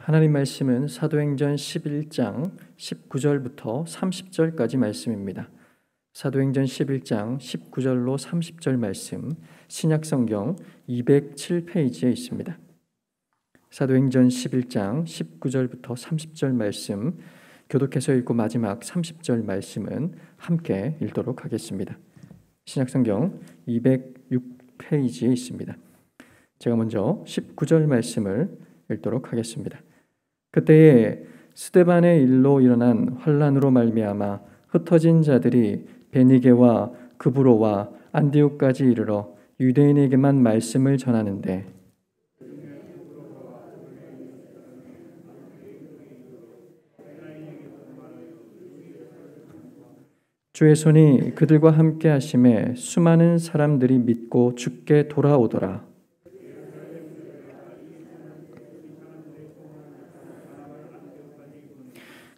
하나님 말씀은 사도행전 11장 19절부터 30절까지 말씀입니다. 사도행전 11장 19절로 30절 말씀, 신약성경 207페이지에 있습니다. 사도행전 11장 19절부터 30절 말씀, 교독해서 읽고 마지막 30절 말씀은 함께 읽도록 하겠습니다. 신약성경 206페이지에 있습니다. 제가 먼저 19절 말씀을 읽도록 하겠습니다. 그때에 스데반의 일로 일어난 환란으로 말미암아 흩어진 자들이 베니게와 그브로와 안디옥까지 이르러 유대인에게만 말씀을 전하는데 주의 손이 그들과 함께 하심에 수많은 사람들이 믿고 주께 돌아오더라.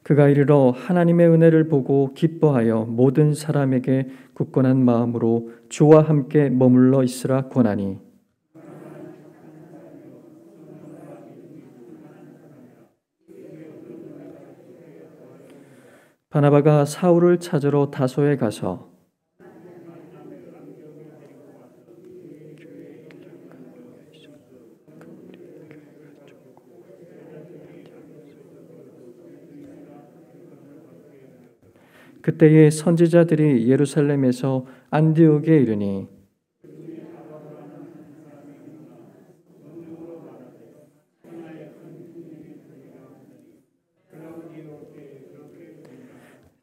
그가 이르러 하나님의 은혜를 보고 기뻐하여 모든 사람에게 굳건한 마음으로 주와 함께 머물러 있으라 권하니 바나바가 사울을 찾으러 다소에 가서 그때에 선지자들이 예루살렘에서 안디옥에 이르니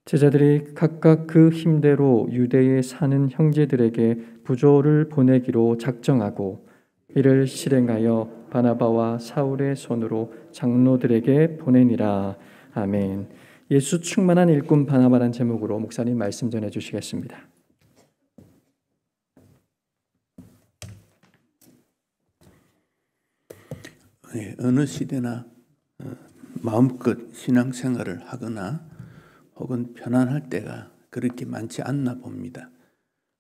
제자들이 각각 그 힘대로 유대에 사는 형제들에게 부조를 보내기로 작정하고 이를 실행하여 바나바와 사울의 손으로 장로들에게 보내니라. 아멘. 예수 충만한 일꾼 바나바라는 제목으로 목사님 말씀 전해 주시겠습니다. 네, 어느 시대나 마음껏 신앙생활을 하거나 혹은 편안할 때가 그렇게 많지 않나 봅니다.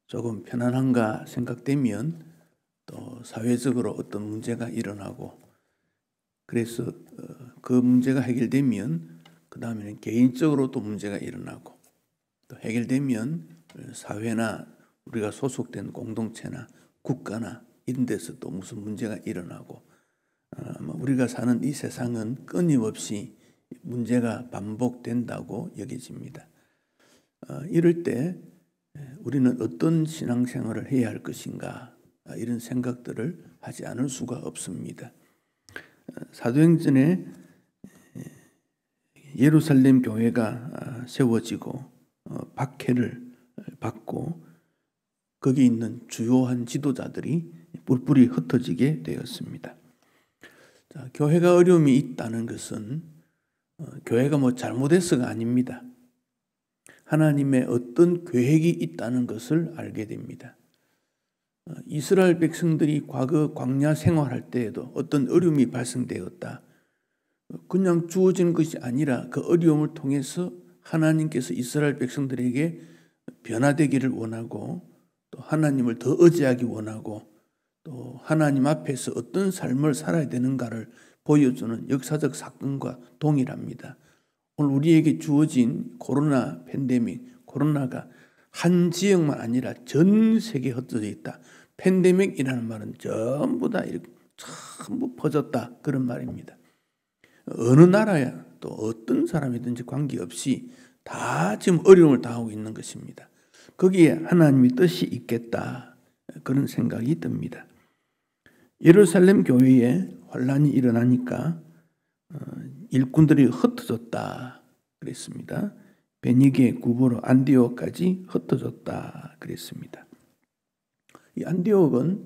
조금 편안한가 생각되면 또 사회적으로 어떤 문제가 일어나고 그래서 그 문제가 해결되면 그 다음에는 개인적으로 또 문제가 일어나고 또 해결되면 사회나 우리가 소속된 공동체나 국가나 이런 데서 또 무슨 문제가 일어나고 우리가 사는 이 세상은 끊임없이 문제가 반복된다고 여겨집니다. 이럴 때 우리는 어떤 신앙생활을 해야 할 것인가 이런 생각들을 하지 않을 수가 없습니다. 사도행전에 예루살렘 교회가 세워지고 박해를 받고 거기 있는 주요한 지도자들이 뿔뿔이 흩어지게 되었습니다. 자, 교회가 어려움이 있다는 것은 교회가 잘못해서가 아닙니다. 하나님의 어떤 계획이 있다는 것을 알게 됩니다. 이스라엘 백성들이 과거 광야 생활할 때에도 어떤 어려움이 발생되었다. 그냥 주어진 것이 아니라 그 어려움을 통해서 하나님께서 이스라엘 백성들에게 변화되기를 원하고 또 하나님을 더 의지하기 원하고 또 하나님 앞에서 어떤 삶을 살아야 되는가를 보여주는 역사적 사건과 동일합니다. 오늘 우리에게 주어진 코로나 팬데믹, 코로나가 한 지역만 아니라 전 세계에 흩어져 있다. 팬데믹이라는 말은 전부 다 이렇게 전부 퍼졌다 그런 말입니다. 어느 나라야 또 어떤 사람이든지 관계없이 다 지금 어려움을 당하고 있는 것입니다. 거기에 하나님의 뜻이 있겠다 그런 생각이 듭니다. 예루살렘 교회에 환란이 일어나니까 일꾼들이 흩어졌다 그랬습니다. 베니게, 구브로, 안디옥까지 흩어졌다 그랬습니다. 이 안디옥은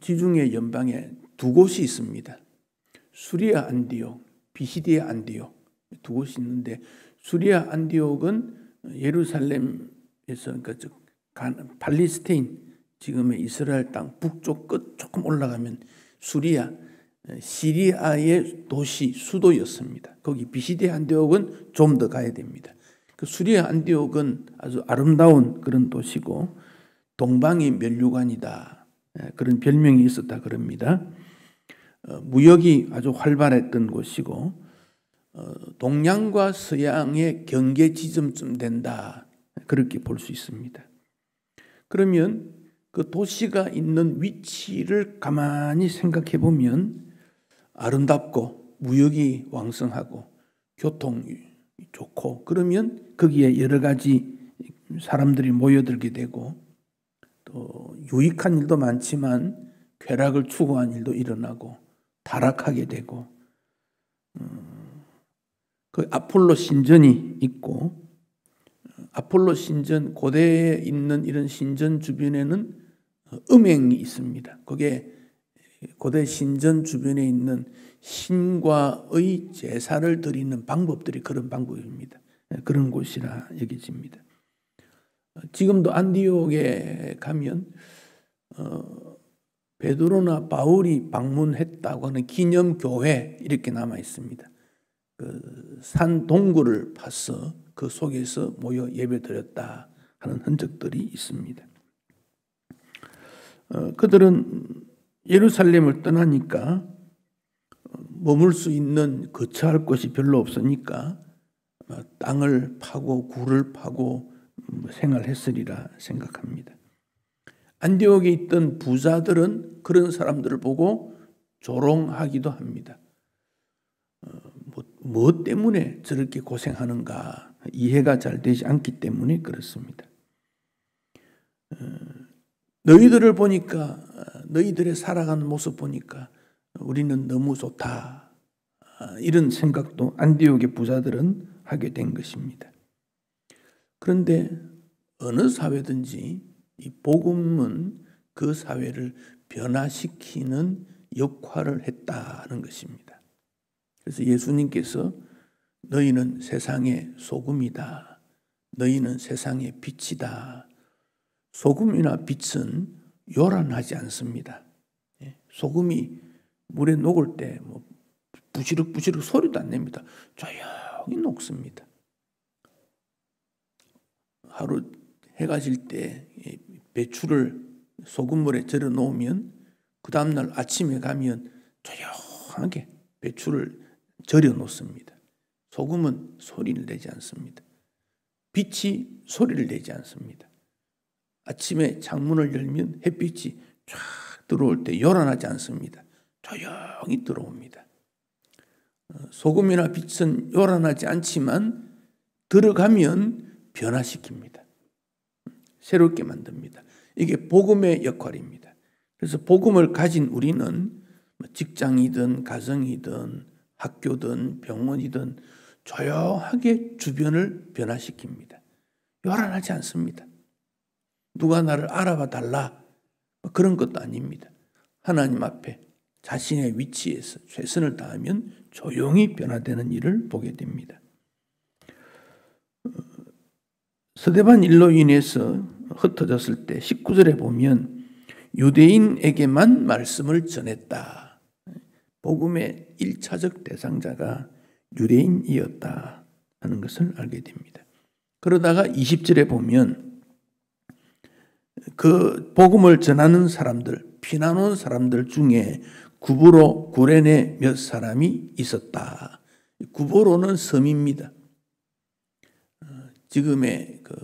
지중해 연방에 두 곳이 있습니다. 수리아 안디옥, 비시디아 안디옥 두 곳이 있는데 수리아 안디옥은 예루살렘에서 그러니까 팔레스타인 지금의 이스라엘 땅 북쪽 끝 조금 올라가면 수리아, 시리아의 도시 수도였습니다. 거기 비시디아 안디옥은 좀 더 가야 됩니다. 그 수리아 안디옥은 아주 아름다운 그런 도시고 동방의 면류관이다 그런 별명이 있었다 그럽니다. 무역이 아주 활발했던 곳이고 동양과 서양의 경계 지점쯤 된다, 그렇게 볼 수 있습니다. 그러면 그 도시가 있는 위치를 가만히 생각해 보면 아름답고 무역이 왕성하고 교통이 좋고, 그러면 거기에 여러 가지 사람들이 모여들게 되고 또 유익한 일도 많지만 쾌락을 추구한 일도 일어나고 타락하게 되고, 그 아폴로 신전이 있고, 아폴로 신전, 고대에 있는 이런 신전 주변에는 음행이 있습니다. 그게 고대 신전 주변에 있는 신과의 제사를 드리는 방법들이 그런 방법입니다. 그런 곳이라 여겨집니다. 지금도 안디옥에 가면 베드로나 바울이 방문했다고 하는 기념교회 이렇게 남아 있습니다. 그 산 동굴을 파서 그 속에서 모여 예배드렸다 하는 흔적들이 있습니다. 그들은 예루살렘을 떠나니까 머물 수 있는 거처할 곳이 별로 없으니까 땅을 파고 굴을 파고 생활했으리라 생각합니다. 안디옥에 있던 부자들은 그런 사람들을 보고 조롱하기도 합니다. 뭐 때문에 저렇게 고생하는가 이해가 잘 되지 않기 때문에 그렇습니다. 너희들을 보니까, 너희들의 살아가는 모습 보니까 우리는 너무 좋다, 이런 생각도 안디옥의 부자들은 하게 된 것입니다. 그런데 어느 사회든지 이 복음은 그 사회를 변화시키는 역할을 했다는 것입니다. 그래서 예수님께서 너희는 세상의 소금이다, 너희는 세상의 빛이다. 소금이나 빛은 요란하지 않습니다. 소금이 물에 녹을 때 부시럭부시럭 소리도 안 냅니다. 조용히 녹습니다. 하루 해가 질 때 배추를 소금물에 절여 놓으면 그 다음날 아침에 가면 조용하게 배추를 절여 놓습니다. 소금은 소리를 내지 않습니다. 빛이 소리를 내지 않습니다. 아침에 창문을 열면 햇빛이 쫙 들어올 때 요란하지 않습니다. 조용히 들어옵니다. 소금이나 빛은 요란하지 않지만 들어가면 변화시킵니다. 새롭게 만듭니다. 이게 복음의 역할입니다. 그래서 복음을 가진 우리는 직장이든 가정이든 학교든 병원이든 조용하게 주변을 변화시킵니다. 요란하지 않습니다. 누가 나를 알아봐 달라 그런 것도 아닙니다. 하나님 앞에 자신의 위치에서 최선을 다하면 조용히 변화되는 일을 보게 됩니다. 스데반 일로 인해서 흩어졌을 때 19절에 보면 유대인에게만 말씀을 전했다. 복음의 1차적 대상자가 유대인이었다 하는 것을 알게 됩니다. 그러다가 20절에 보면 그 복음을 전하는 사람들, 피난 온 사람들 중에 구브로, 구레네 몇 사람이 있었다. 구브로는 섬입니다. 지금의 그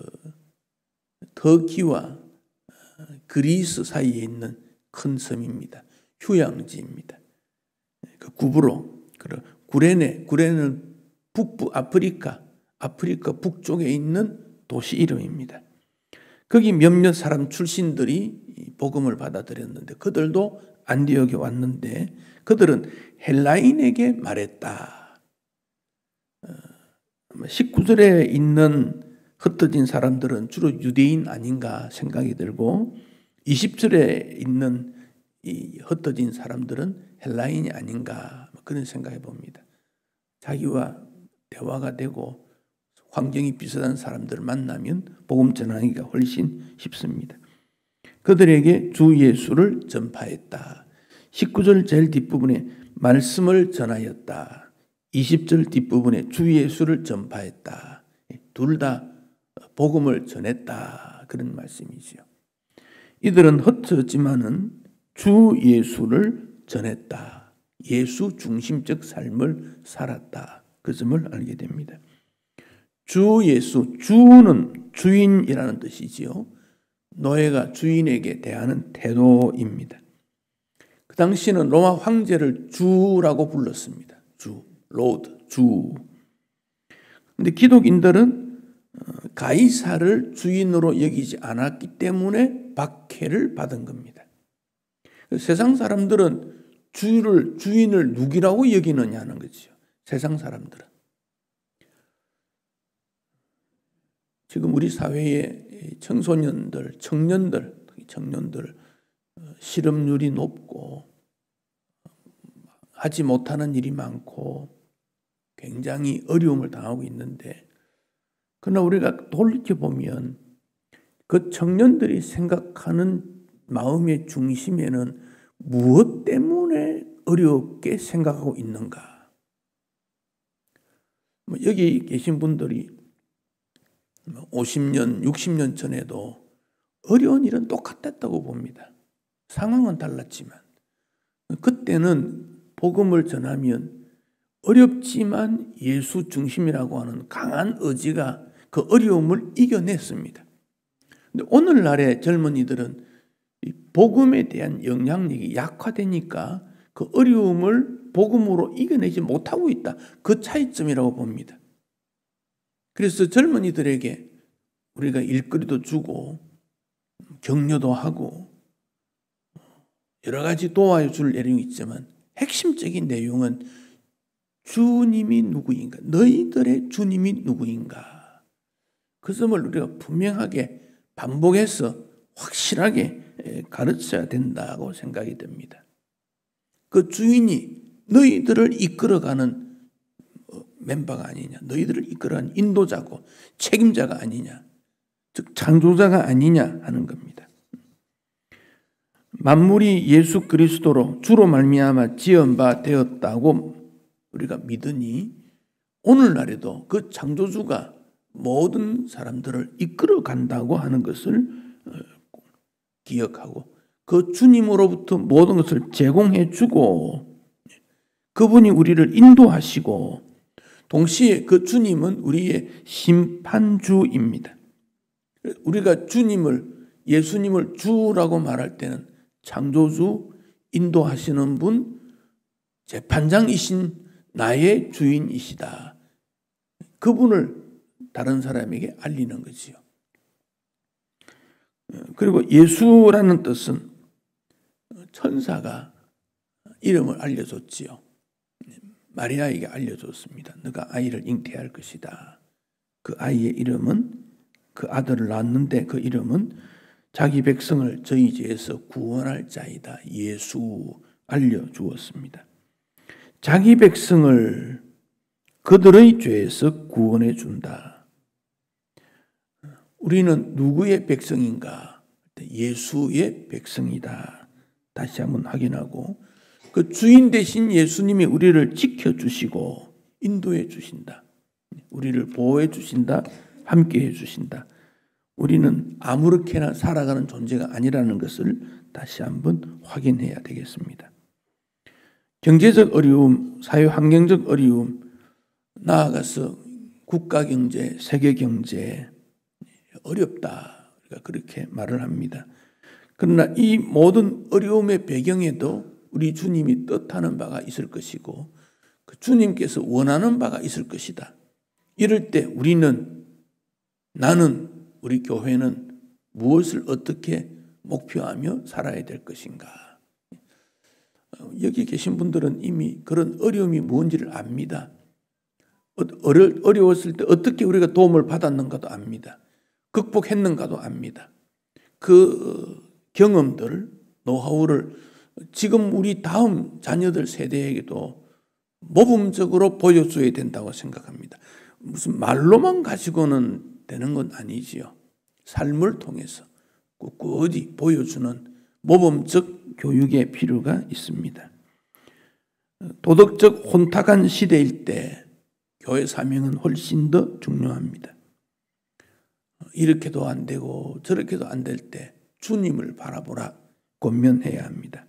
터키와 그리스 사이에 있는 큰 섬입니다. 휴양지입니다. 그 구브로, 구레네는 북부 아프리카 북쪽에 있는 도시 이름입니다. 거기 몇몇 사람 출신들이 복음을 받아들였는데 그들도 안디옥에 왔는데 그들은 헬라인에게 말했다. 19절에 있는 흩어진 사람들은 주로 유대인 아닌가 생각이 들고 20절에 있는 이 흩어진 사람들은 헬라인이 아닌가 그런 생각해 봅니다. 자기와 대화가 되고 환경이 비슷한 사람들을 만나면 복음 전하기가 훨씬 쉽습니다. 그들에게 주 예수를 전파했다. 19절 제일 뒷부분에 말씀을 전하였다. 20절 뒷부분에 주 예수를 전파했다. 둘 다 복음을 전했다. 그런 말씀이지요. 이들은 흩어졌지만은 주 예수를 전했다. 예수 중심적 삶을 살았다. 그 점을 알게 됩니다. 주 예수, 주는 주인이라는 뜻이지요. 노예가 주인에게 대하는 태도입니다. 그 당시는 로마 황제를 주라고 불렀습니다. 주, 로드, 주. 근데 기독인들은 가이사를 주인으로 여기지 않았기 때문에 박해를 받은 겁니다. 세상 사람들은 주인을 누구라고 여기느냐는 거죠. 세상 사람들은. 지금 우리 사회의 청소년들, 청년들 실업률이 높고 하지 못하는 일이 많고 굉장히 어려움을 당하고 있는데, 그러나 우리가 돌이켜보면 그 청년들이 생각하는 마음의 중심에는 무엇 때문에 어렵게 생각하고 있는가? 여기 계신 분들이 50년, 60년 전에도 어려운 일은 똑같았다고 봅니다. 상황은 달랐지만 그때는 복음을 전하면 어렵지만 예수 중심이라고 하는 강한 의지가 그 어려움을 이겨냈습니다. 근데 오늘날의 젊은이들은 이 복음에 대한 영향력이 약화되니까 그 어려움을 복음으로 이겨내지 못하고 있다. 그 차이점이라고 봅니다. 그래서 젊은이들에게 우리가 일거리도 주고 격려도 하고 여러 가지 도와줄 내용이 있지만 핵심적인 내용은 주님이 누구인가? 너희들의 주님이 누구인가? 그 점을 우리가 분명하게 반복해서 확실하게 가르쳐야 된다고 생각이 됩니다. 그 주인이 너희들을 이끌어가는 멤버가 아니냐, 너희들을 이끌어가는 인도자고 책임자가 아니냐, 즉 창조자가 아니냐 하는 겁니다. 만물이 예수 그리스도로 주로 말미암아 지은 바 되었다고 우리가 믿으니 오늘날에도 그 창조주가 모든 사람들을 이끌어 간다고 하는 것을 기억하고 그 주님으로부터 모든 것을 제공해 주고 그분이 우리를 인도하시고 동시에 그 주님은 우리의 심판주입니다. 우리가 예수님을 주라고 말할 때는 창조주, 인도하시는 분, 재판장이신 나의 주인이시다. 그분을 다른 사람에게 알리는 거지요. 그리고 예수라는 뜻은 천사가 이름을 알려줬지요. 마리아에게 알려줬습니다. 너가 아이를 잉태할 것이다. 그 아이의 이름은 그 아들을 낳았는데 그 이름은 자기 백성을 저희 죄에서 구원할 자이다. 예수 알려주었습니다. 자기 백성을 그들의 죄에서 구원해 준다. 우리는 누구의 백성인가? 예수의 백성이다. 다시 한번 확인하고 그 주인 되신 예수님이 우리를 지켜주시고 인도해 주신다. 우리를 보호해 주신다. 함께해 주신다. 우리는 아무렇게나 살아가는 존재가 아니라는 것을 다시 한번 확인해야 되겠습니다. 경제적 어려움, 사회환경적 어려움, 나아가서 국가경제, 세계경제 어렵다. 우리가 그렇게 말을 합니다. 그러나 이 모든 어려움의 배경에도 우리 주님이 뜻하는 바가 있을 것이고 그 주님께서 원하는 바가 있을 것이다. 이럴 때 나는 우리 교회는 무엇을 어떻게 목표하며 살아야 될 것인가. 여기 계신 분들은 이미 그런 어려움이 뭔지를 압니다. 어려웠을 때 어떻게 우리가 도움을 받았는가도 압니다. 극복했는가도 압니다. 그 경험들, 노하우를 지금 우리 다음 자녀들 세대에게도 모범적으로 보여줘야 된다고 생각합니다. 무슨 말로만 가지고는 되는 건 아니지요. 삶을 통해서 꿋꿋이 보여주는 모범적 교육의 필요가 있습니다. 도덕적 혼탁한 시대일 때 교회 사명은 훨씬 더 중요합니다. 이렇게도 안 되고 저렇게도 안 될 때 주님을 바라보라 권면해야 합니다.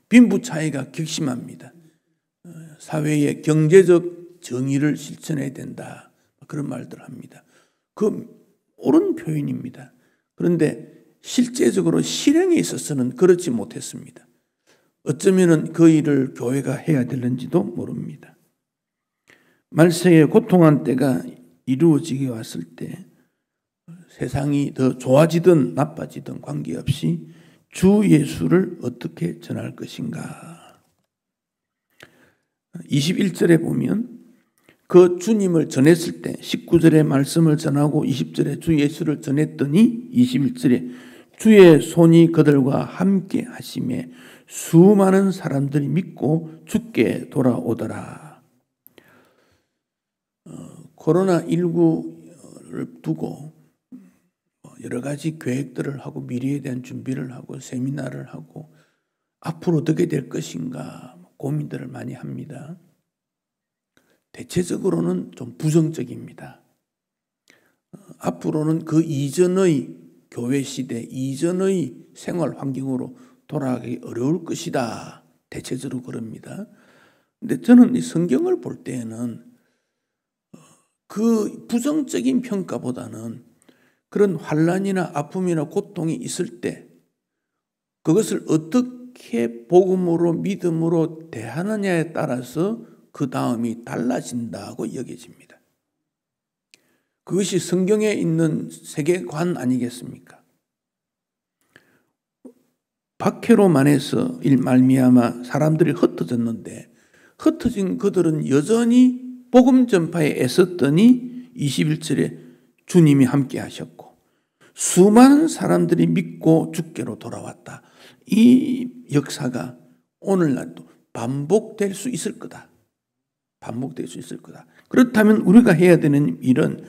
빈부 차이가 격심합니다. 사회의 경제적 정의를 실천해야 된다. 그런 말들을 합니다. 그 옳은 표현입니다. 그런데 실제적으로 실행에 있어서는 그렇지 못했습니다. 어쩌면 그 일을 교회가 해야 되는지도 모릅니다. 말세에 고통한 때가 이루어지게 왔을 때 세상이 더 좋아지든 나빠지든 관계없이 주 예수를 어떻게 전할 것인가. 21절에 보면 그 주님을 전했을 때 19절에 말씀을 전하고 20절에 주 예수를 전했더니 21절에 주의 손이 그들과 함께 하심에 수많은 사람들이 믿고 주께 돌아오더라. 코로나19를 두고 여러 가지 계획들을 하고 미래에 대한 준비를 하고 세미나를 하고 앞으로 어떻게 될 것인가 고민들을 많이 합니다. 대체적으로는 좀 부정적입니다. 앞으로는 그 이전의 교회 시대 이전의 생활 환경으로 돌아가기 어려울 것이다. 대체적으로 그럽니다. 근데 저는 이 성경을 볼 때에는 그 부정적인 평가보다는 그런 환난이나 아픔이나 고통이 있을 때 그것을 어떻게 복음으로 믿음으로 대하느냐에 따라서 그 다음이 달라진다고 여겨집니다. 그것이 성경에 있는 세계관 아니겠습니까? 박해로만해서 말미암아 사람들이 흩어졌는데 흩어진 그들은 여전히 복음 전파에 애썼더니 21절에 주님이 함께 하셨고 수많은 사람들이 믿고 주께로 돌아왔다. 이 역사가 오늘날도 반복될 수 있을 거다. 반복될 수 있을 거다. 그렇다면 우리가 해야 되는 일은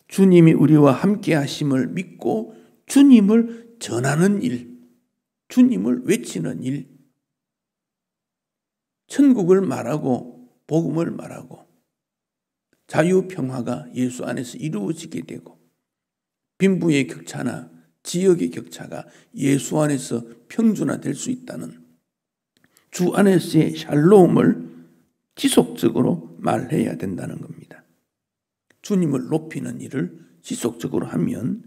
주님이 우리와 함께 하심을 믿고 주님을 전하는 일, 주님을 외치는 일, 천국을 말하고 복음을 말하고 자유평화가 예수 안에서 이루어지게 되고 빈부의 격차나 지역의 격차가 예수 안에서 평준화될 수 있다는 주 안에서의 샬롬을 지속적으로 말해야 된다는 겁니다. 주님을 높이는 일을 지속적으로 하면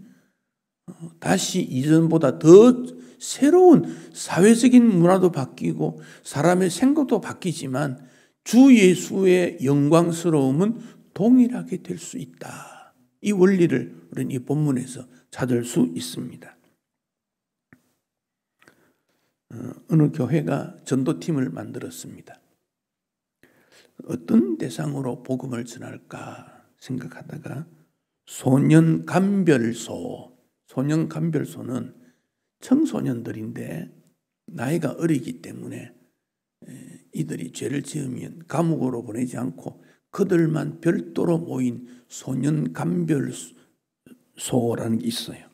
다시 이전보다 더 새로운 사회적인 문화도 바뀌고 사람의 생각도 바뀌지만 주 예수의 영광스러움은 동일하게 될 수 있다. 이 원리를 우리는 이 본문에서 찾을 수 있습니다. 어느 교회가 전도팀을 만들었습니다. 어떤 대상으로 복음을 전할까 생각하다가 소년감별소는 청소년들인데 나이가 어리기 때문에 이들이 죄를 지으면 감옥으로 보내지 않고 그들만 별도로 모인 소년감별소라는 게 있어요.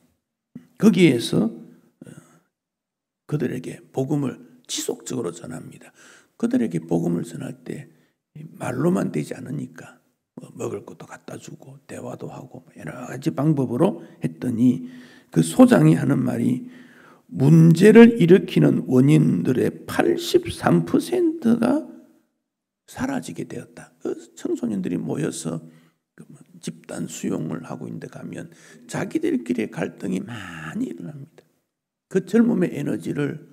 거기에서 그들에게 복음을 지속적으로 전합니다. 그들에게 복음을 전할 때 말로만 되지 않으니까 먹을 것도 갖다 주고 대화도 하고 여러 가지 방법으로 했더니 그 소장이 하는 말이 문제를 일으키는 원인들의 83%가 사라지게 되었다. 그 청소년들이 모여서 집단 수용을 하고 있는데 가면 자기들끼리의 갈등이 많이 일어납니다. 그 젊음의 에너지를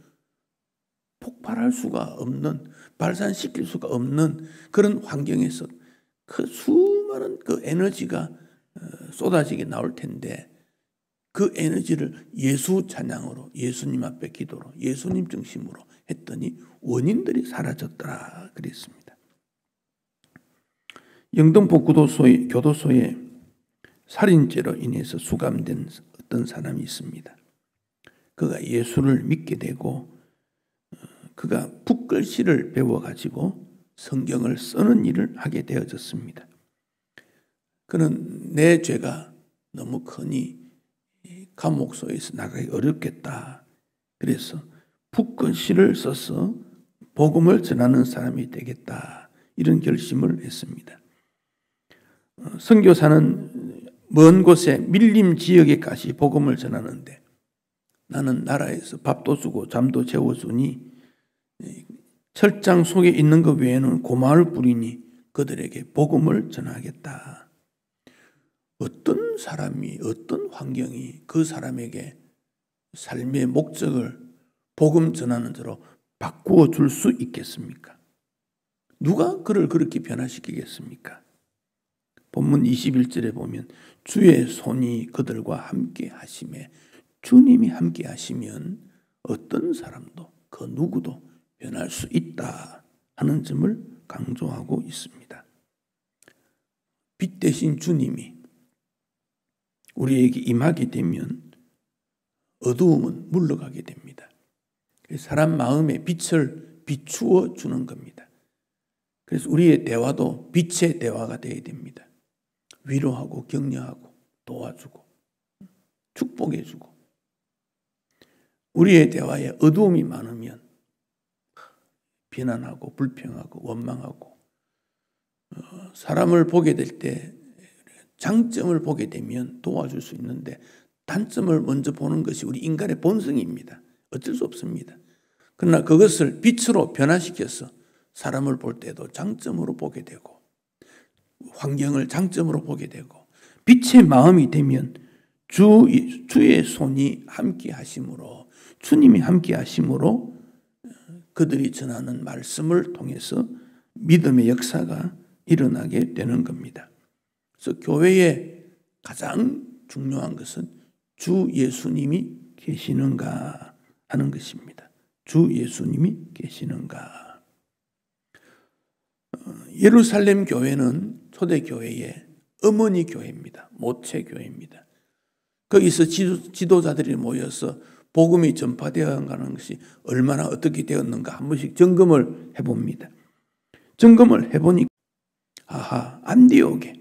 폭발할 수가 없는, 발산시킬 수가 없는 그런 환경에서 그 수많은 그 에너지가 쏟아지게 나올 텐데 그 에너지를 예수 찬양으로, 예수님 앞에 기도로, 예수님 중심으로 했더니 원인들이 사라졌더라 그랬습니다. 영등포 교도소에 살인죄로 인해서 수감된 어떤 사람이 있습니다. 그가 예수를 믿게 되고 그가 붓글씨를 배워가지고 성경을 쓰는 일을 하게 되어졌습니다. 그는 내 죄가 너무 크니 감옥소에서 나가기 어렵겠다. 그래서 붓글씨를 써서 복음을 전하는 사람이 되겠다. 이런 결심을 했습니다. 선교사는 먼 곳에 밀림 지역에까지 복음을 전하는데 나는 나라에서 밥도 주고 잠도 재워주니 철장 속에 있는 것 외에는 고마울 뿐이니 그들에게 복음을 전하겠다. 어떤 사람이, 어떤 환경이 그 사람에게 삶의 목적을 복음 전하는 대로 바꾸어 줄 수 있겠습니까? 누가 그를 그렇게 변화시키겠습니까? 본문 21절에 보면 주의 손이 그들과 함께 하심에, 주님이 함께 하시면 어떤 사람도 그 누구도 변할 수 있다 하는 점을 강조하고 있습니다. 빛 대신 주님이 우리에게 임하게 되면 어두움은 물러가게 됩니다. 사람 마음에 빛을 비추어 주는 겁니다. 그래서 우리의 대화도 빛의 대화가 되어야 됩니다. 위로하고 격려하고 도와주고 축복해주고. 우리의 대화에 어두움이 많으면 비난하고 불평하고 원망하고, 사람을 보게 될 때 장점을 보게 되면 도와줄 수 있는데 단점을 먼저 보는 것이 우리 인간의 본성입니다. 어쩔 수 없습니다. 그러나 그것을 빛으로 변화시켜서 사람을 볼 때도 장점으로 보게 되고 환경을 장점으로 보게 되고 빛의 마음이 되면 주의 손이 함께 하심으로, 주님이 함께 하심으로 그들이 전하는 말씀을 통해서 믿음의 역사가 일어나게 되는 겁니다. 그래서 교회의 가장 중요한 것은 주 예수님이 계시는가 하는 것입니다. 주 예수님이 계시는가. 예루살렘 교회는 초대교회의 어머니 교회입니다. 모체 교회입니다. 거기서 지도자들이 모여서 복음이 전파되어 가는 것이 얼마나 어떻게 되었는가 한 번씩 점검을 해봅니다. 점검을 해보니까 안디옥에,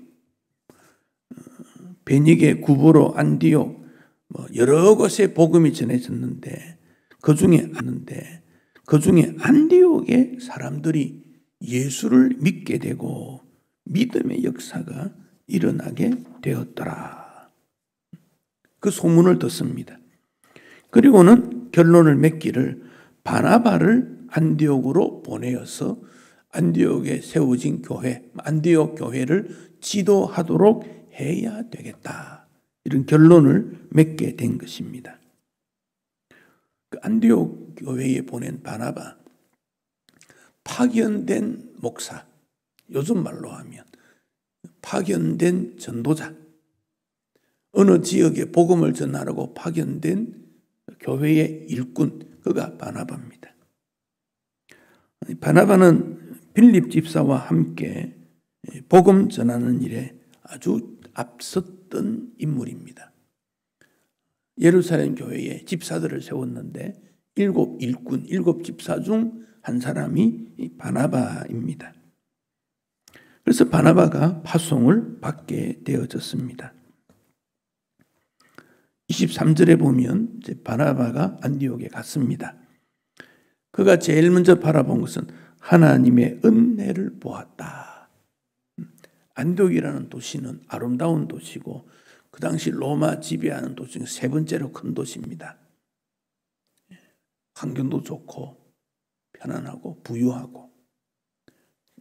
베니게, 구브로, 안디옥 여러 곳에 복음이 전해졌는데 그 중에 안디옥의 사람들이 예수를 믿게 되고 믿음의 역사가 일어나게 되었더라. 그 소문을 듣습니다. 그리고는 결론을 맺기를 바나바를 안디옥으로 보내어서 안디옥에 세워진 교회, 안디옥 교회를 지도하도록 해야 되겠다. 이런 결론을 맺게 된 것입니다. 그 안디옥 교회에 보낸 바나바, 파견된 목사, 요즘 말로 하면 파견된 전도자, 어느 지역에 복음을 전하라고 파견된 교회의 일꾼, 그가 바나바입니다. 바나바는 빌립 집사와 함께 복음 전하는 일에 아주 앞섰던 인물입니다. 예루살렘 교회에 집사들을 세웠는데 7 일꾼, 7 집사 중 한 사람이 바나바입니다. 그래서 바나바가 파송을 받게 되어졌습니다. 23절에 보면 이제 바나바가 안디옥에 갔습니다. 그가 제일 먼저 바라본 것은 하나님의 은혜를 보았다. 안디옥이라는 도시는 아름다운 도시고 그 당시 로마 지배하는 도시 중 3번째로 큰 도시입니다. 환경도 좋고 편안하고 부유하고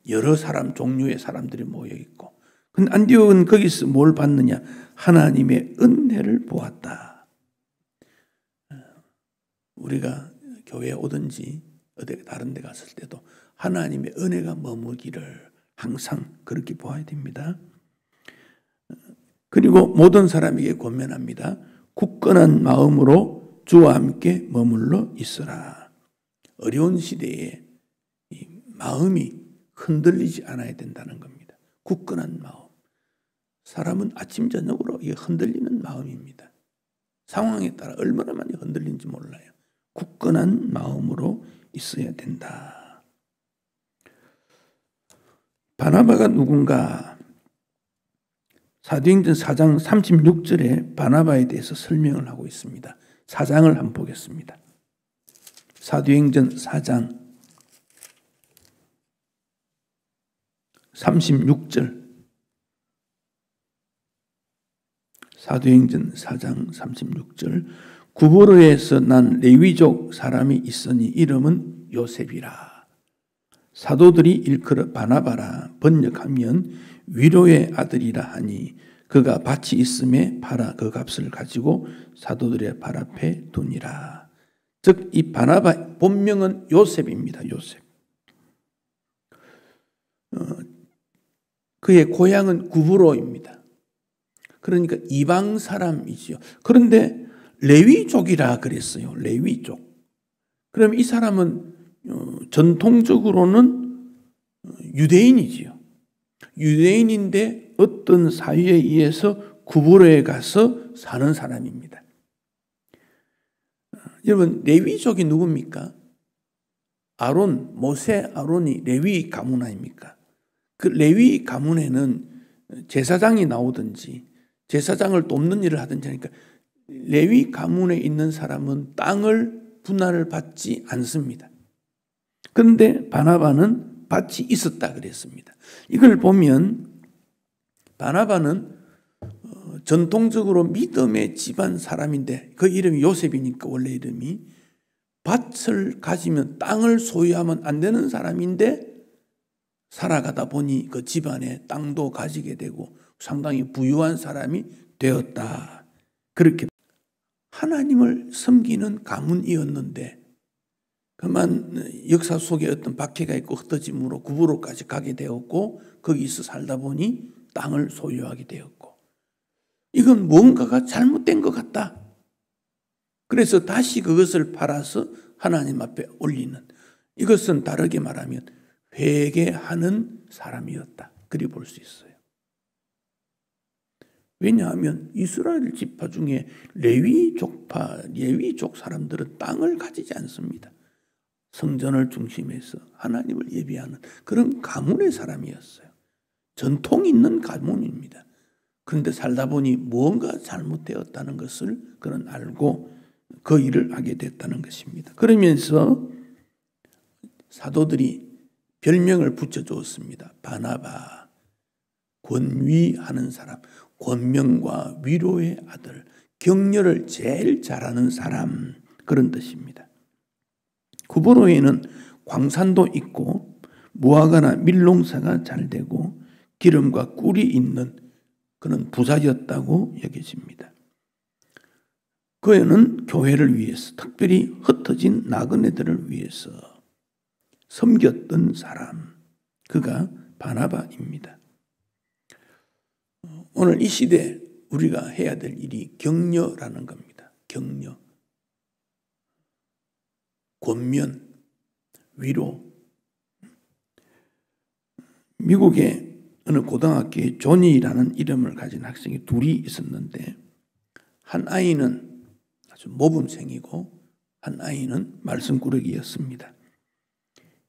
여러 종류의 사람들이 모여 있고, 근데 안디옥은 거기서 뭘 봤느냐? 하나님의 은혜를 보았다. 우리가 교회에 오든지 어디 다른 데 갔을 때도 하나님의 은혜가 머물기를 항상 그렇게 보아야 됩니다. 그리고 모든 사람에게 권면합니다. 굳건한 마음으로 주와 함께 머물러 있으라. 어려운 시대에 이 마음이 흔들리지 않아야 된다는 겁니다. 굳건한 마음. 사람은 아침 저녁으로 흔들리는 마음입니다. 상황에 따라 얼마나 많이 흔들리는지 몰라요. 굳건한 마음으로 있어야 된다. 바나바가 누군가? 사도행전 4장 36절에 바나바에 대해서 설명을 하고 있습니다. 4장을 한번 보겠습니다. 사도행전 4장 36절. 사도행전 4장 36절. 구브로에서 난 레위족 사람이 있으니 이름은 요셉이라. 사도들이 일컬어 바나바라, 번역하면 위로의 아들이라 하니 그가 밭이 있음에 팔아 그 값을 가지고 사도들의 발 앞에 두니라. 즉 이 바나바 본명은 요셉입니다. 요셉. 그의 고향은 구브로입니다. 그러니까 이방 사람이지요. 그런데 레위족이라 그랬어요. 레위족. 그럼 이 사람은 전통적으로는 유대인이지요. 유대인인데 어떤 사유에 의해서 구브로에 가서 사는 사람입니다. 여러분, 레위족이 누굽니까? 아론, 모세 아론이 레위 가문 아닙니까? 그 레위 가문에는 제사장이 나오든지 제사장을 돕는 일을 하든지 하니까 레위 가문에 있는 사람은 땅을 분할을 받지 않습니다. 그런데 바나바는 밭이 있었다 그랬습니다. 이걸 보면 바나바는 전통적으로 믿음의 집안 사람인데 그 이름이 요셉이니까 원래 이름이 밭을 가지면 땅을 소유하면 안 되는 사람인데 살아가다 보니 그 집안에 땅도 가지게 되고 상당히 부유한 사람이 되었다. 그렇게 하나님을 섬기는 가문이었는데 그만 역사 속에 어떤 박해가 있고 흩어짐으로 구브로까지 가게 되었고 거기서 살다 보니 땅을 소유하게 되었고 이건 뭔가가 잘못된 것 같다. 그래서 다시 그것을 팔아서 하나님 앞에 올리는 이것은 다르게 말하면 회개하는 사람이었다. 그리 볼 수 있어요. 왜냐하면 이스라엘 지파 중에 레위족 사람들은 땅을 가지지 않습니다. 성전을 중심해서 하나님을 예배하는 그런 가문의 사람이었어요. 전통 있는 가문입니다. 그런데 살다 보니 무언가 잘못되었다는 것을 그는 알고 그 일을 하게 됐다는 것입니다. 그러면서 사도들이 별명을 붙여주었습니다. 바나바, 권위하는 사람, 권명과 위로의 아들, 격려를 제일 잘하는 사람 그런 뜻입니다. 구브로에는 광산도 있고 무화과나 밀농사가 잘 되고 기름과 꿀이 있는 그런 부자였다고 여겨집니다. 그는 교회를 위해서 특별히 흩어진 나그네들을 위해서 섬겼던 사람, 그가 바나바입니다. 오늘 이 시대 우리가 해야 될 일이 격려라는 겁니다. 격려, 권면, 위로. 미국의 어느 고등학교에 조니라는 이름을 가진 학생이 둘이 있었는데 한 아이는 아주 모범생이고 한 아이는 말썽꾸러기였습니다.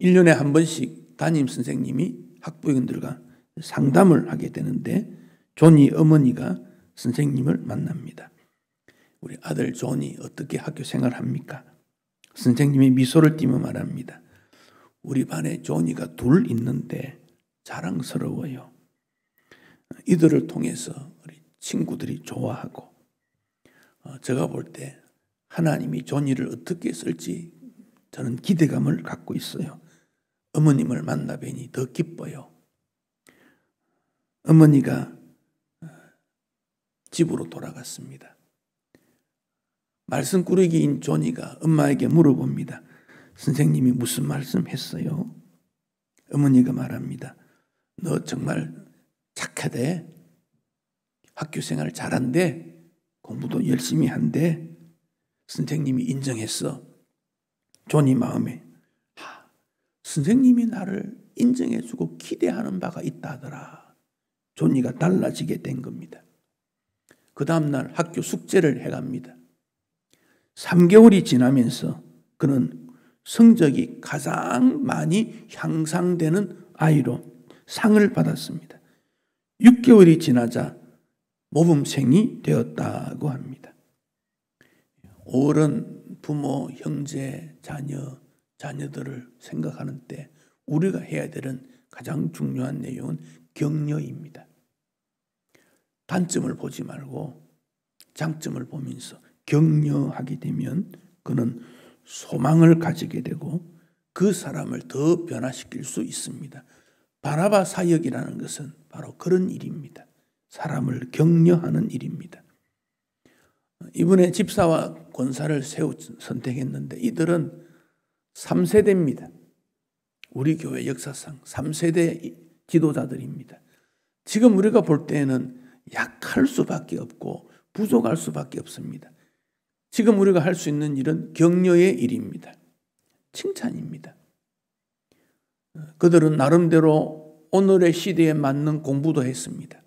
1년에 한 번씩 담임 선생님이 학부형들과 상담을 하게 되는데 조니 어머니가 선생님을 만납니다. 우리 아들 조니 어떻게 학교 생활합니까? 선생님이 미소를 띠며 말합니다. 우리 반에 조니가 둘 있는데 자랑스러워요. 이들을 통해서 우리 친구들이 좋아하고 제가 볼 때 하나님이 조니를 어떻게 쓸지 저는 기대감을 갖고 있어요. 어머님을 만나 뵈니 더 기뻐요. 어머니가 집으로 돌아갔습니다. 말썽꾸러기인 조니가 엄마에게 물어봅니다. 선생님이 무슨 말씀했어요? 어머니가 말합니다. 너 정말 착하대. 학교 생활 잘한대. 공부도 열심히 한대. 선생님이 인정했어. 조니 마음에 선생님이 나를 인정해주고 기대하는 바가 있다 하더라. 조니가 달라지게 된 겁니다. 그 다음날 학교 숙제를 해갑니다. 3개월이 지나면서 그는 성적이 가장 많이 향상되는 아이로 상을 받았습니다. 6개월이 지나자 모범생이 되었다고 합니다. 어른, 부모, 형제, 자녀들을 생각하는 때 우리가 해야 되는 가장 중요한 내용은 격려입니다. 단점을 보지 말고 장점을 보면서 격려하게 되면 그는 소망을 가지게 되고 그 사람을 더 변화시킬 수 있습니다. 바나바 사역이라는 것은 바로 그런 일입니다. 사람을 격려하는 일입니다. 이번에 집사와 권사를 선택했는데 이들은 3세대입니다. 우리 교회 역사상 3세대 지도자들입니다. 지금 우리가 볼 때에는 약할 수밖에 없고 부족할 수밖에 없습니다. 지금 우리가 할 수 있는 일은 격려의 일입니다. 칭찬입니다. 그들은 나름대로 오늘의 시대에 맞는 공부도 했습니다.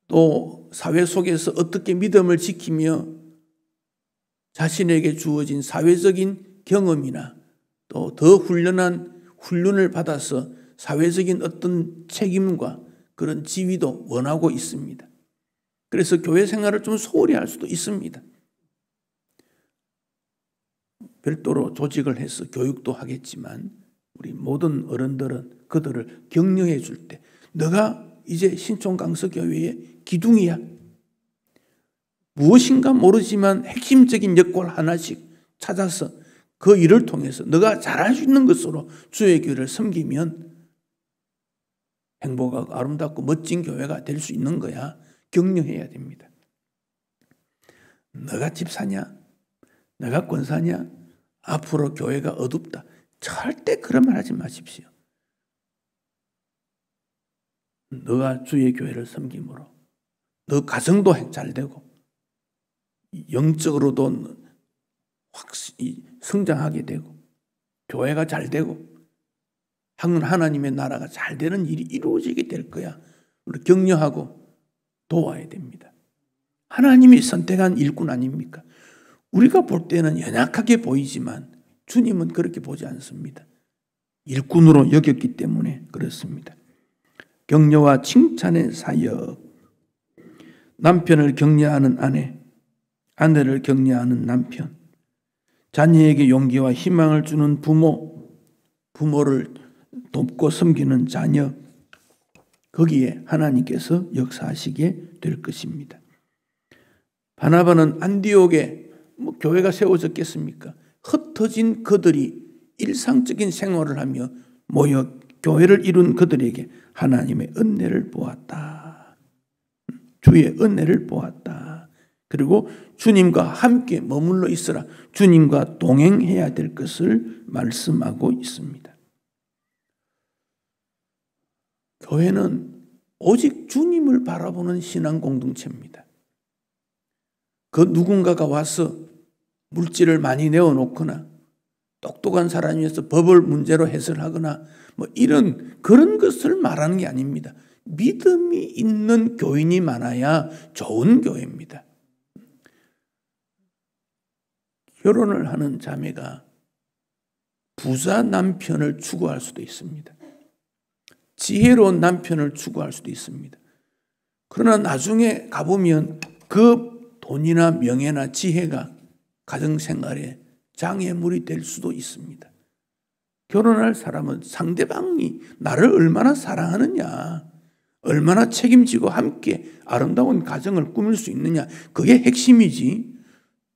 또 사회 속에서 어떻게 믿음을 지키며 자신에게 주어진 사회적인 경험이나 또 더 훈련한 훈련을 받아서 사회적인 어떤 책임과 그런 지위도 원하고 있습니다. 그래서 교회 생활을 좀 소홀히 할 수도 있습니다. 별도로 조직을 해서 교육도 하겠지만 우리 모든 어른들은 그들을 격려해 줄 때 너가 이제 신촌강서교회의 기둥이야. 무엇인가 모르지만 핵심적인 역할 하나씩 찾아서 그 일을 통해서 너가 잘할 수 있는 것으로 주의 교회를 섬기면 행복하고 아름답고 멋진 교회가 될 수 있는 거야. 격려해야 됩니다. 너가 집사냐? 너가 권사냐? 앞으로 교회가 어둡다. 절대 그런 말 하지 마십시오. 너가 주의 교회를 섬김으로 너 가정도 잘 되고 영적으로도 확실히 성장하게 되고 교회가 잘 되고 하나님의 나라가 잘 되는 일이 이루어지게 될 거야. 우리 격려하고 도와야 됩니다. 하나님이 선택한 일꾼 아닙니까? 우리가 볼 때는 연약하게 보이지만 주님은 그렇게 보지 않습니다. 일꾼으로 여겼기 때문에 그렇습니다. 격려와 칭찬의 사역. 남편을 격려하는 아내, 아내를 격려하는 남편, 자녀에게 용기와 희망을 주는 부모, 부모를 돕고 섬기는 자녀, 거기에 하나님께서 역사하시게 될 것입니다. 바나바는 안디옥에 교회가 세워졌겠습니까? 흩어진 그들이 일상적인 생활을 하며 모여 교회를 이룬 그들에게 하나님의 은혜를 보았다. 주의 은혜를 보았다. 그리고 주님과 함께 머물러 있으라. 주님과 동행해야 될 것을 말씀하고 있습니다. 교회는 오직 주님을 바라보는 신앙 공동체입니다. 그 누군가가 와서 물질을 많이 내어놓거나 똑똑한 사람이어서 법을 문제로 해설하거나 이런 그런 것을 말하는 게 아닙니다. 믿음이 있는 교인이 많아야 좋은 교회입니다. 결혼을 하는 자매가 부자 남편을 추구할 수도 있습니다. 지혜로운 남편을 추구할 수도 있습니다. 그러나 나중에 가보면 그 돈이나 명예나 지혜가 가정생활에 장애물이 될 수도 있습니다. 결혼할 사람은 상대방이 나를 얼마나 사랑하느냐, 얼마나 책임지고 함께 아름다운 가정을 꾸밀 수 있느냐, 그게 핵심이지.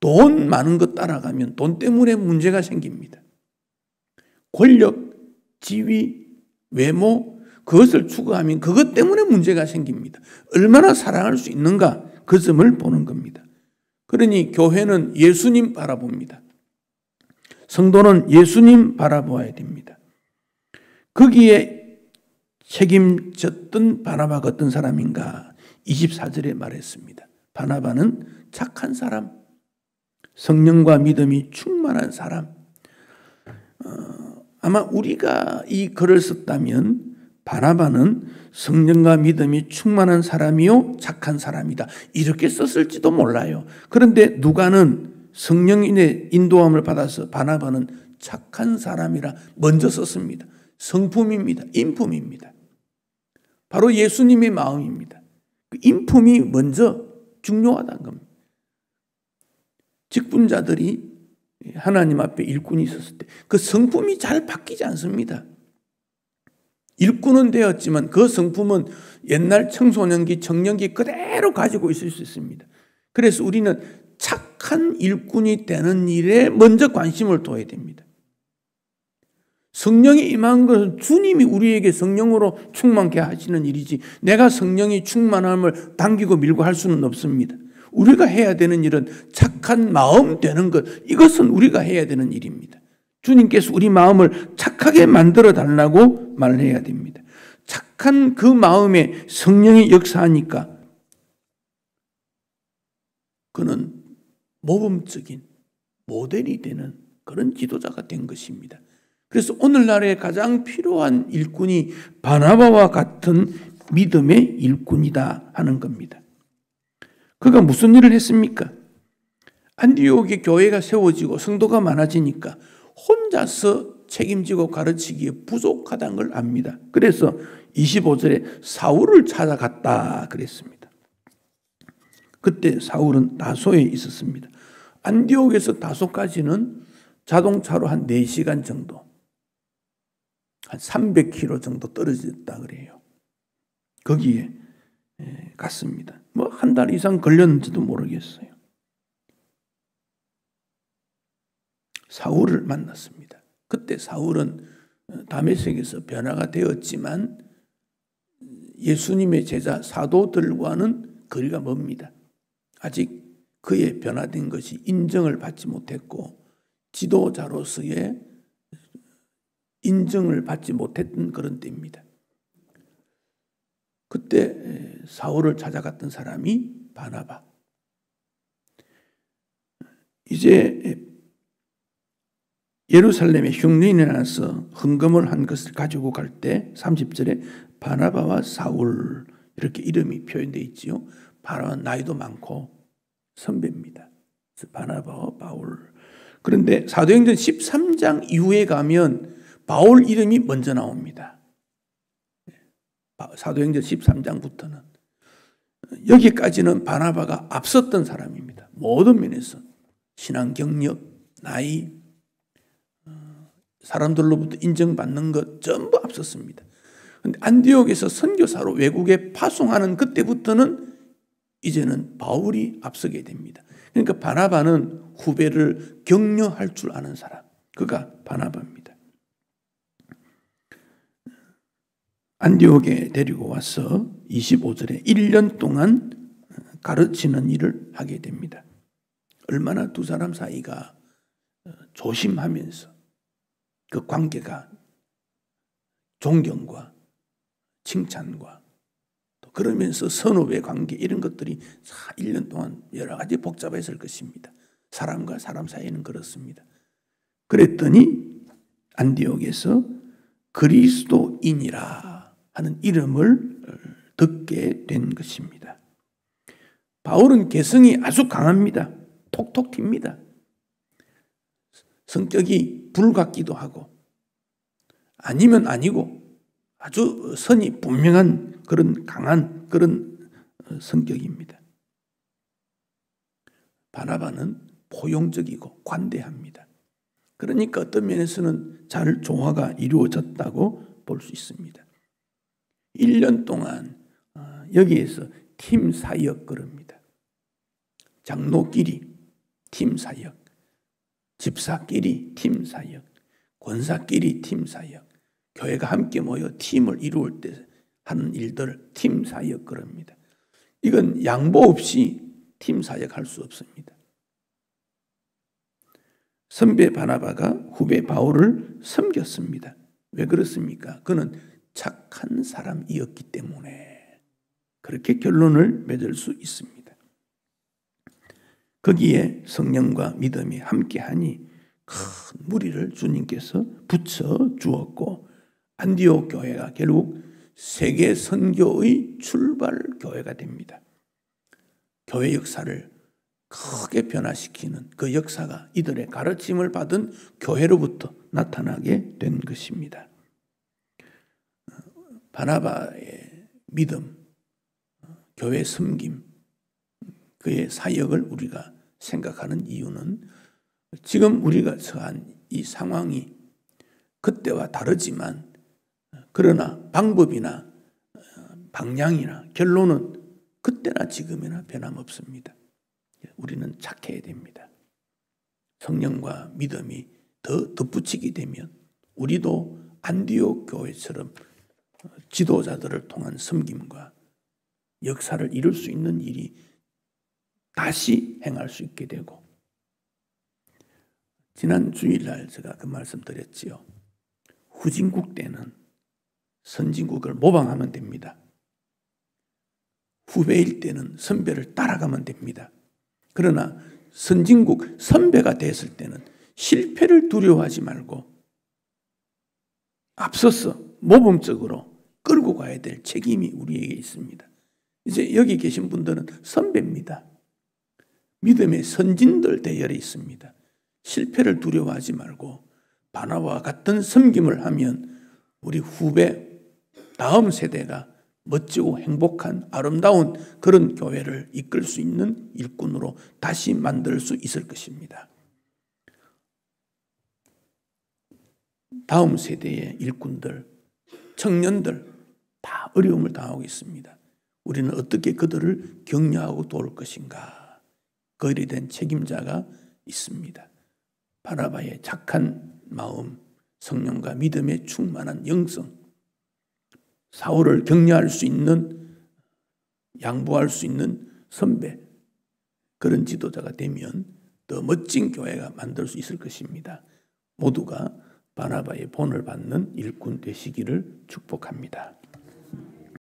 돈 많은 것 따라가면 돈 때문에 문제가 생깁니다. 권력, 지위, 외모, 그것을 추구하면 그것 때문에 문제가 생깁니다. 얼마나 사랑할 수 있는가, 그 점을 보는 겁니다. 그러니 교회는 예수님 바라봅니다. 성도는 예수님 바라보아야 됩니다. 거기에 책임졌던 바나바가 어떤 사람인가? 24절에 말했습니다. 바나바는 착한 사람, 성령과 믿음이 충만한 사람. 아마 우리가 이 글을 썼다면 바나바는 성령과 믿음이 충만한 사람이요 착한 사람이다, 이렇게 썼을지도 몰라요. 그런데 누가는 성령의 인도함을 받아서 바나바는 착한 사람이라 먼저 썼습니다. 성품입니다. 인품입니다. 바로 예수님의 마음입니다. 그 인품이 먼저 중요하다는 겁니다. 직분자들이 하나님 앞에 일꾼이 있었을 때 그 성품이 잘 바뀌지 않습니다. 일꾼은 되었지만 그 성품은 옛날 청소년기, 청년기 그대로 가지고 있을 수 있습니다. 그래서 우리는 착한 일꾼이 되는 일에 먼저 관심을 둬야 됩니다. 성령이 임한 것은 주님이 우리에게 성령으로 충만케 하시는 일이지 내가 성령이 충만함을 당기고 밀고 할 수는 없습니다. 우리가 해야 되는 일은 착한 마음 되는 것, 이것은 우리가 해야 되는 일입니다. 주님께서 우리 마음을 착하게 만들어 달라고 말해야 됩니다. 착한 그 마음에 성령이 역사하니까 그는 모범적인 모델이 되는 그런 지도자가 된 것입니다. 그래서 오늘날에 가장 필요한 일꾼이 바나바와 같은 믿음의 일꾼이다 하는 겁니다. 그가 무슨 일을 했습니까? 안디옥에 교회가 세워지고 성도가 많아지니까 혼자서 책임지고 가르치기에 부족하다는 걸 압니다. 그래서 25절에 사울을 찾아갔다 그랬습니다. 그때 사울은 다소에 있었습니다. 안디옥에서 다소까지는 자동차로 한 4시간 정도, 한 300km 정도 떨어졌다 그래요. 거기에 갔습니다. 뭐 한 달 이상 걸렸는지도 모르겠어요. 사울을 만났습니다. 그때 사울은 다메섹에서 변화가 되었지만 예수님의 제자 사도들과는 거리가 멉니다. 아직 그의 변화된 것이 인정을 받지 못했고 지도자로서의 인정을 받지 못했던 그런 때입니다. 그때 사울을 찾아갔던 사람이 바나바. 이제 예루살렘에 흉년이 나서 헌금을 한 것을 가지고 갈 때 30절에 바나바와 사울 이렇게 이름이 표현되어 있지요. 바나바는 나이도 많고 선배입니다. 그래서 바나바와 바울. 그런데 사도행전 13장 이후에 가면 바울 이름이 먼저 나옵니다. 사도행전 13장부터는. 여기까지는 바나바가 앞섰던 사람입니다. 모든 면에서 신앙 경력, 나이, 사람들로부터 인정받는 것 전부 앞섰습니다. 그런데 안디옥에서 선교사로 외국에 파송하는 그때부터는 이제는 바울이 앞서게 됩니다. 그러니까 바나바는 후배를 격려할 줄 아는 사람, 그가 바나바입니다. 안디옥에 데리고 와서 25절에 1년 동안 가르치는 일을 하게 됩니다. 얼마나 두 사람 사이가 조심하면서 그 관계가 존경과 칭찬과 또 그러면서 선후배 관계 이런 것들이 1년 동안 여러 가지 복잡했을 것입니다. 사람과 사람 사이는 그렇습니다. 그랬더니 안디옥에서 그리스도인이라 하는 이름을 듣게 된 것입니다. 바울은 개성이 아주 강합니다. 톡톡 튑니다. 성격이 불 같기도 하고 아니면 아니고 아주 선이 분명한 그런 강한 그런 성격입니다. 바나바는 포용적이고 관대합니다. 그러니까 어떤 면에서는 잘 조화가 이루어졌다고 볼 수 있습니다. 1년 동안 여기에서 팀 사역 그럽니다. 장로끼리 팀 사역, 집사끼리 팀 사역, 권사끼리 팀 사역, 교회가 함께 모여 팀을 이루을 때 하는 일들을 팀 사역 그럽니다. 이건 양보 없이 팀 사역할 수 없습니다. 선배 바나바가 후배 바울을 섬겼습니다. 왜 그렇습니까? 그는 착한 사람이었기 때문에 그렇게 결론을 맺을 수 있습니다. 거기에 성령과 믿음이 함께하니 큰 무리를 주님께서 붙여 주었고 안디옥 교회가 결국 세계 선교의 출발 교회가 됩니다. 교회 역사를 크게 변화시키는 그 역사가 이들의 가르침을 받은 교회로부터 나타나게 된 것입니다. 바나바의 믿음, 교회 섬김, 그의 사역을 우리가 생각하는 이유는 지금 우리가 처한 이 상황이 그때와 다르지만 그러나 방법이나 방향이나 결론은 그때나 지금이나 변함없습니다. 우리는 착해야 됩니다. 성령과 믿음이 더 덧붙이게 되면 우리도 안디옥 교회처럼 지도자들을 통한 섬김과 역사를 이룰 수 있는 일이 다시 행할 수 있게 되고, 지난 주일날 제가 그 말씀 드렸지요. 후진국 때는 선진국을 모방하면 됩니다. 후배일 때는 선배를 따라가면 됩니다. 그러나 선진국, 선배가 됐을 때는 실패를 두려워하지 말고 앞서서 모범적으로 끌고 가야 될 책임이 우리에게 있습니다. 이제 여기 계신 분들은 선배입니다. 믿음의 선진들 대열에 있습니다. 실패를 두려워하지 말고 바나바와 같은 섬김을 하면 우리 후배, 다음 세대가 멋지고 행복한 아름다운 그런 교회를 이끌 수 있는 일꾼으로 다시 만들 수 있을 것입니다. 다음 세대의 일꾼들, 청년들 다 어려움을 당하고 있습니다. 우리는 어떻게 그들을 격려하고 도울 것인가? 거기에 대한 책임자가 있습니다. 바나바의 착한 마음, 성령과 믿음에 충만한 영성, 사울을 격려할 수 있는, 양보할 수 있는 선배, 그런 지도자가 되면 더 멋진 교회가 만들 수 있을 것입니다. 모두가 바나바의 본을 받는 일꾼 되시기를 축복합니다.